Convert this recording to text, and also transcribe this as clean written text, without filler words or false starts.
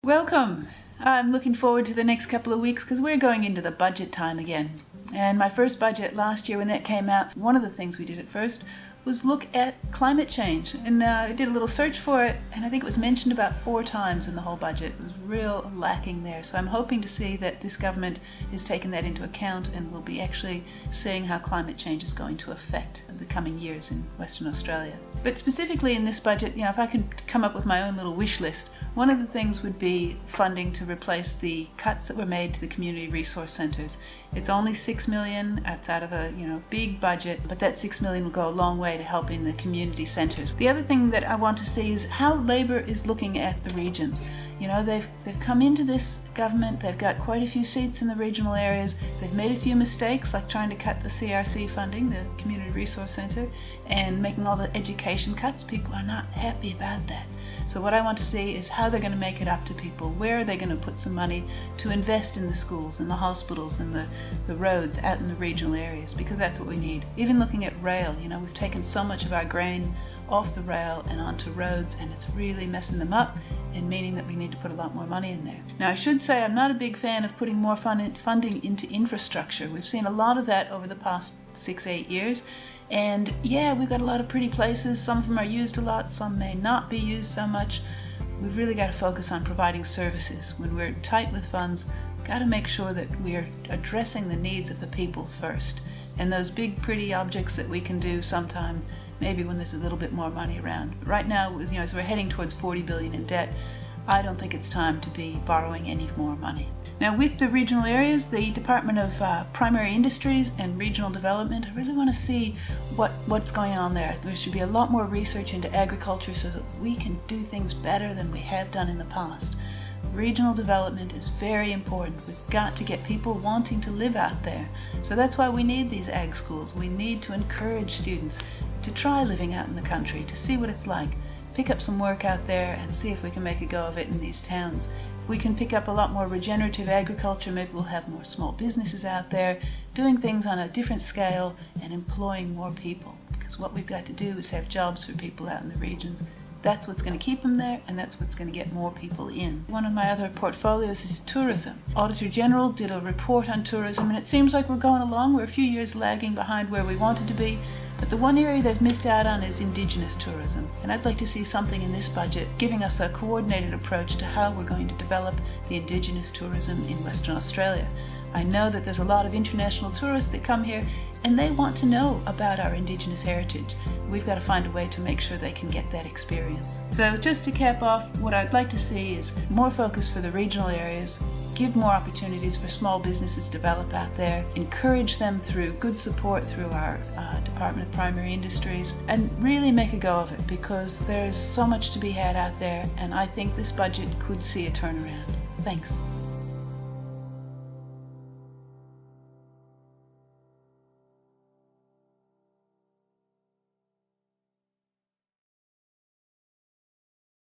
Welcome! I'm looking forward to the next couple of weeks because we're going into the budget time again. And my first budget last year when that came out, one of the things we did at first was look at climate change. And I did a little search for it, and I think it was mentioned about 4 times in the whole budget. It was real lacking there. So I'm hoping to see that this government is taking that into account and will be actually seeing how climate change is going to affect the coming years in Western Australia. But specifically in this budget, if I could come up with my own little wish list, one of the things would be funding to replace the cuts that were made to the community resource centres. It's only $6 million. It's out of a big budget, but that $6 million will go a long way to helping the community centres. The other thing that I want to see is how Labor is looking at the regions. They've come into this government, they've got quite a few seats in the regional areas, they've made a few mistakes like trying to cut the CRC funding, the Community Resource Centre, and making all the education cuts. People are not happy about that. So what I want to see is how they're going to make it up to people. Where are they going to put some money to invest in the schools and the hospitals and the roads out in the regional areas, because that's what we need. Even looking at rail, we've taken so much of our grain off the rail and onto roads, and it's really messing them up and meaning that we need to put a lot more money in there. Now, I should say I'm not a big fan of putting more funding into infrastructure. We've seen a lot of that over the past 6-8 years. And yeah, we've got a lot of pretty places. Some of them are used a lot, some may not be used so much. We've really got to focus on providing services. When we're tight with funds, we've got to make sure that we're addressing the needs of the people first. And those big pretty objects that we can do sometime, maybe when there's a little bit more money around. Right now, as we're heading towards $40 billion in debt, I don't think it's time to be borrowing any more money. Now, with the regional areas, the Department of Primary Industries and Regional Development, I really want to see what's going on there. There should be a lot more research into agriculture so that we can do things better than we have done in the past. Regional development is very important. We've got to get people wanting to live out there. So that's why we need these ag schools. We need to encourage students to try living out in the country, to see what it's like. Pick up some work out there and see if we can make a go of it in these towns. If we can pick up a lot more regenerative agriculture, maybe we'll have more small businesses out there doing things on a different scale and employing more people. Because what we've got to do is have jobs for people out in the regions. That's what's going to keep them there, and that's what's going to get more people in. One of my other portfolios is tourism. Auditor General did a report on tourism, and it seems like we're going along. We're a few years lagging behind where we wanted to be. But the one area they've missed out on is Indigenous tourism. And I'd like to see something in this budget giving us a coordinated approach to how we're going to develop the Indigenous tourism in Western Australia. I know that there's a lot of international tourists that come here and they want to know about our Indigenous heritage. We've got to find a way to make sure they can get that experience. So just to cap off, what I'd like to see is more focus for the regional areas, give more opportunities for small businesses to develop out there, encourage them through good support through our Department of Primary Industries, and really make a go of it because there's so much to be had out there, and I think this budget could see a turnaround. Thanks.